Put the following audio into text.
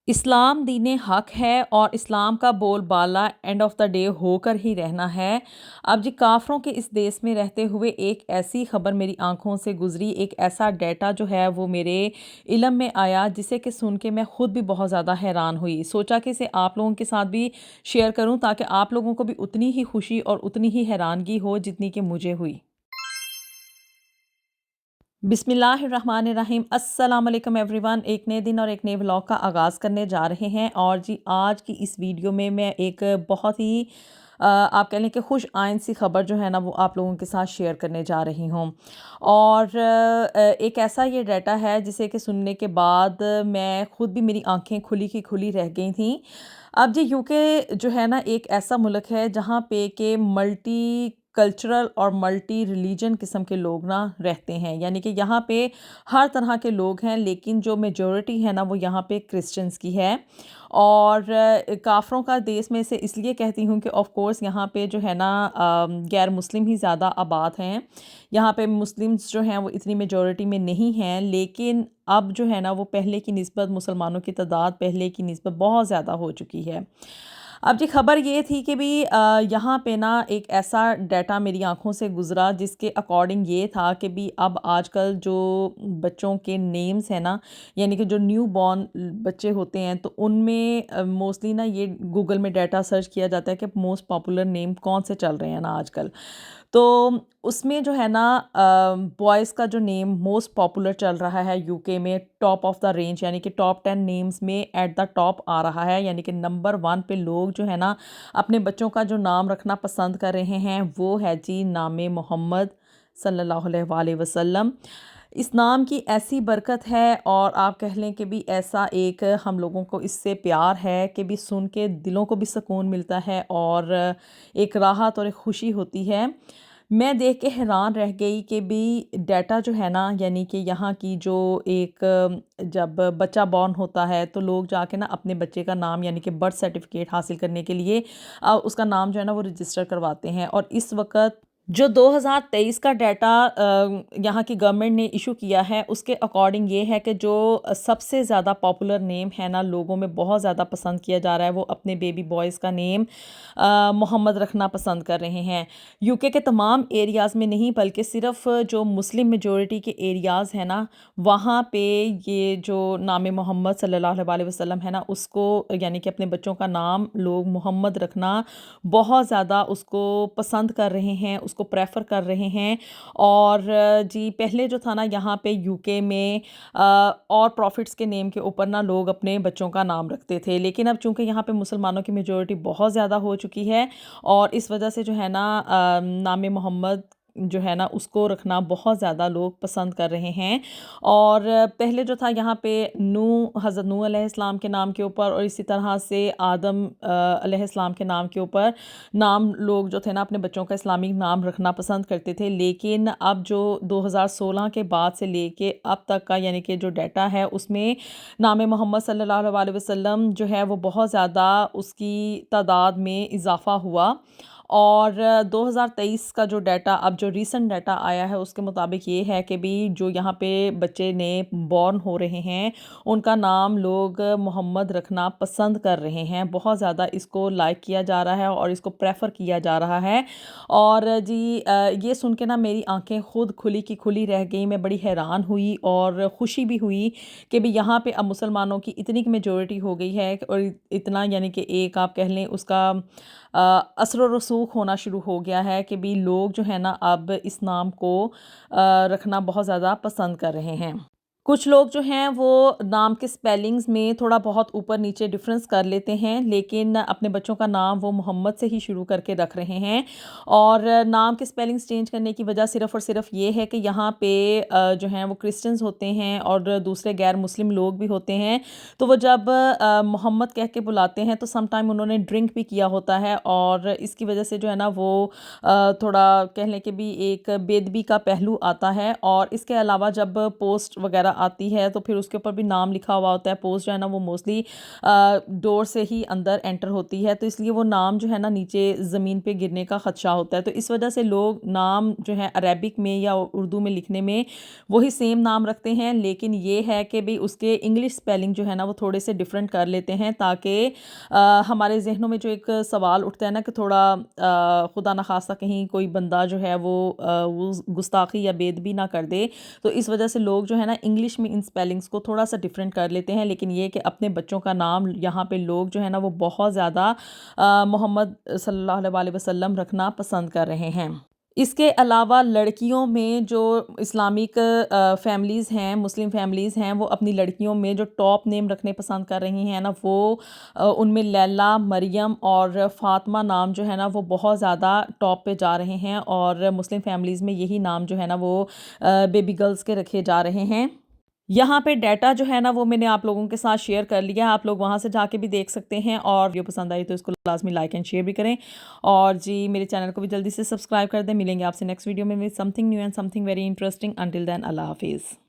اسلام دین حق ہے اور اسلام کا بول بالا اینڈ آف دا ڈے ہو کر ہی رہنا ہے۔ اب جی کافروں کے اس دیس میں رہتے ہوئے ایک ایسی خبر میری آنکھوں سے گزری، ایک ایسا ڈیٹا جو ہے وہ میرے علم میں آیا جسے کہ سن کے میں خود بھی بہت زیادہ حیران ہوئی۔ سوچا کہ اسے آپ لوگوں کے ساتھ بھی شیئر کروں تاکہ آپ لوگوں کو بھی اتنی ہی خوشی اور اتنی ہی حیرانگی ہو جتنی کہ مجھے ہوئی۔ بسم اللہ الرحمن الرحیم۔ السلام علیکم ایوری ون۔ ایک نئے دن اور ایک نئے ولاگ کا آغاز کرنے جا رہے ہیں، اور جی آج کی اس ویڈیو میں ایک بہت ہی آپ کہہ لیں کہ خوش آئند سی خبر جو ہے نا وہ آپ لوگوں کے ساتھ شیئر کرنے جا رہی ہوں، اور ایک ایسا یہ ڈیٹا ہے جسے کہ سننے کے بعد میں خود بھی میری آنکھیں کھلی کی کھلی رہ گئی تھیں۔ اب جی یو کے جو ہے نا ایک ایسا ملک ہے جہاں پہ کہ ملٹی کلچرل اور ملٹی ریلیجن قسم کے لوگ نا رہتے ہیں، یعنی کہ یہاں پہ ہر طرح کے لوگ ہیں، لیکن جو میجورٹی ہے نا وہ یہاں پہ کرسچنز کی ہے۔ اور کافروں کا دیس میں سے اس لیے کہتی ہوں کہ آف کورس یہاں پہ جو ہے نا غیر مسلم ہی زیادہ آباد ہیں، یہاں پہ مسلمز جو ہیں وہ اتنی میجورٹی میں نہیں ہیں، لیکن اب جو ہے نا وہ پہلے کی نسبت مسلمانوں کی تعداد پہلے کی نسبت بہت زیادہ ہو چکی ہے۔ اب جی خبر یہ تھی کہ بھی یہاں پہ نا ایک ایسا ڈیٹا میری آنکھوں سے گزرا جس کے اکارڈنگ یہ تھا کہ بھی اب آج کل جو بچوں کے نیمز ہیں نا، یعنی کہ جو نیو بورن بچے ہوتے ہیں تو ان میں موسٹلی نا یہ گوگل میں ڈیٹا سرچ کیا جاتا ہے کہ موسٹ پاپولر نیم کون سے چل رہے ہیں نا آج کل، تو اس میں جو ہے نا بوائز کا جو نیم موسٹ پاپولر چل رہا ہے یو کے میں، ٹاپ آف دا رینج، یعنی کہ ٹاپ 10 نیمز میں ایٹ دا ٹاپ آ رہا ہے، یعنی کہ نمبر 1 پہ لوگ جو ہے نا اپنے بچوں کا جو نام رکھنا پسند کر رہے ہیں وہ ہے جی نام محمد صلی اللہ علیہ وآلہ وسلم۔ اس نام کی ایسی برکت ہے اور آپ کہہ لیں کہ بھی ایسا ایک ہم لوگوں کو اس سے پیار ہے کہ بھی سن کے دلوں کو بھی سکون ملتا ہے اور ایک راحت اور ایک خوشی ہوتی ہے۔ میں دیکھ کے حیران رہ گئی کہ بھی ڈیٹا جو ہے نا، یعنی کہ یہاں کی جو ایک جب بچہ بورن ہوتا ہے تو لوگ جا کے نا اپنے بچے کا نام یعنی کہ برتھ سرٹیفکیٹ حاصل کرنے کے لیے اس کا نام جو ہے نا وہ رجسٹر کرواتے ہیں، اور اس وقت جو 2023 کا ڈیٹا یہاں کی گورنمنٹ نے ایشو کیا ہے اس کے اکارڈنگ یہ ہے کہ جو سب سے زیادہ پاپولر نیم ہے نا لوگوں میں بہت زیادہ پسند کیا جا رہا ہے، وہ اپنے بیبی بوائز کا نیم محمد رکھنا پسند کر رہے ہیں۔ یو کے تمام ایریاز میں نہیں بلکہ صرف جو مسلم میجورٹی کے ایریاز ہیں نا وہاں پہ یہ جو نام محمد صلی اللہ علیہ وسلم ہے نا اس کو یعنی کہ اپنے بچوں کا نام لوگ محمد رکھنا بہت زیادہ اس کو پسند کر رہے ہیں، اس کو پریفر کر رہے ہیں۔ اور جی پہلے جو تھا نا یہاں پہ یو کے میں اور پروفٹس کے نیم کے اوپر نا لوگ اپنے بچوں کا نام رکھتے تھے، لیکن اب چونکہ یہاں پہ مسلمانوں کی میجورٹی بہت زیادہ ہو چکی ہے اور اس وجہ سے جو ہے نا نام محمد جو ہے نا اس کو رکھنا بہت زیادہ لوگ پسند کر رہے ہیں۔ اور پہلے جو تھا یہاں پہ حضرت نوح علیہ السلام کے نام کے اوپر اور اسی طرح سے آدم علیہ السلام کے نام کے اوپر نام لوگ جو تھے نا اپنے بچوں کا اسلامی نام رکھنا پسند کرتے تھے، لیکن اب جو 2016 کے بعد سے لے کے اب تک کا یعنی کہ جو ڈیٹا ہے اس میں نام محمد صلی اللہ علیہ وسلم جو ہے وہ بہت زیادہ اس کی تعداد میں اضافہ ہوا۔ اور 2023 کا جو ڈیٹا اب جو ریسنٹ ڈیٹا آیا ہے اس کے مطابق یہ ہے کہ بھی جو یہاں پہ بچے نئے بورن ہو رہے ہیں ان کا نام لوگ محمد رکھنا پسند کر رہے ہیں، بہت زیادہ اس کو لائک کیا جا رہا ہے اور اس کو پریفر کیا جا رہا ہے۔ اور جی یہ سن کے نا میری آنکھیں خود کھلی کی کھلی رہ گئی، میں بڑی حیران ہوئی اور خوشی بھی ہوئی کہ بھی یہاں پہ اب مسلمانوں کی اتنی میجورٹی ہو گئی ہے اور اتنا یعنی کہ ایک آپ کہہ لیں اس کا اثر و رسوخ ہونا شروع ہو گیا ہے کہ بھی لوگ جو ہے نا اب اس نام کو رکھنا بہت زیادہ پسند کر رہے ہیں۔ کچھ لوگ جو ہیں وہ نام کے سپیلنگز میں تھوڑا بہت اوپر نیچے ڈفرنس کر لیتے ہیں، لیکن اپنے بچوں کا نام وہ محمد سے ہی شروع کر کے رکھ رہے ہیں۔ اور نام کے سپیلنگز چینج کرنے کی وجہ صرف اور صرف یہ ہے کہ یہاں پہ جو ہیں وہ کرسچنز ہوتے ہیں اور دوسرے غیر مسلم لوگ بھی ہوتے ہیں، تو وہ جب محمد کہہ کے بلاتے ہیں تو سم ٹائم انہوں نے ڈرنک بھی کیا ہوتا ہے اور اس کی وجہ سے جو ہے نا وہ تھوڑا کہہ لیں کہ بھی ایک بے ادبی کا پہلو آتا ہے۔ اور اس کے علاوہ جب پوسٹ وغیرہ آتی ہے تو پھر اس کے اوپر بھی نام لکھا ہوا ہوتا ہے. پوسٹ جو ہے نا وہ موسٹلی ڈور سے ہی اندر انٹر ہوتی ہے، تو اس لیے وہ نام جو ہے نا نیچے زمین پہ گرنے کا خدشہ ہوتا ہے. تو اس وجہ سے لوگ نام جو ہے عربک میں یا اردو میں لکھنے میں وہی سیم نام رکھتے ہیں، لیکن یہ ہے کہ بھی اس کے انگلش سپیلنگ جو ہے نا وہ تھوڑے سے ڈیفرنٹ کر لیتے ہیں، تاکہ ہمارے ذہنوں میں جو ایک سوال اٹھتا ہے نا کہ تھوڑا خدا نخواستہ کہیں کوئی بندہ جو ہے وہ گستاخی یا بے ادبی نہ کر دے، تو اس وجہ سے لوگ جو ہے نا انگلش میں ان سپیلنگز کو تھوڑا سا ڈیفرنٹ کر لیتے ہیں. لیکن یہ کہ اپنے بچوں کا نام یہاں پہ لوگ جو ہے نا وہ بہت زیادہ محمد صلی اللہ علیہ وسلم رکھنا پسند کر رہے ہیں. اس کے علاوہ لڑکیوں میں جو اسلامک فیملیز ہیں، مسلم فیملیز ہیں، وہ اپنی لڑکیوں میں جو ٹاپ نیم رکھنے پسند کر رہی ہیں نا، وہ ان میں لیلا، مریم اور فاطمہ نام جو ہے نا وہ بہت زیادہ ٹاپ پہ جا رہے ہیں، اور مسلم فیملیز میں یہی نام جو ہے نا وہ بیبی گرلز کے رکھے جا رہے ہیں. یہاں پہ ڈیٹا جو ہے نا وہ میں نے آپ لوگوں کے ساتھ شیئر کر لیا، آپ لوگ وہاں سے جا کے بھی دیکھ سکتے ہیں، اور ویڈیو پسند آئی تو اس کو لازمی لائک اینڈ شیئر بھی کریں، اور جی میرے چینل کو بھی جلدی سے سبسکرائب کر دیں. ملیں گے آپ سے نیکسٹ ویڈیو میں something new and something very interesting. Until then اللہ حافظ.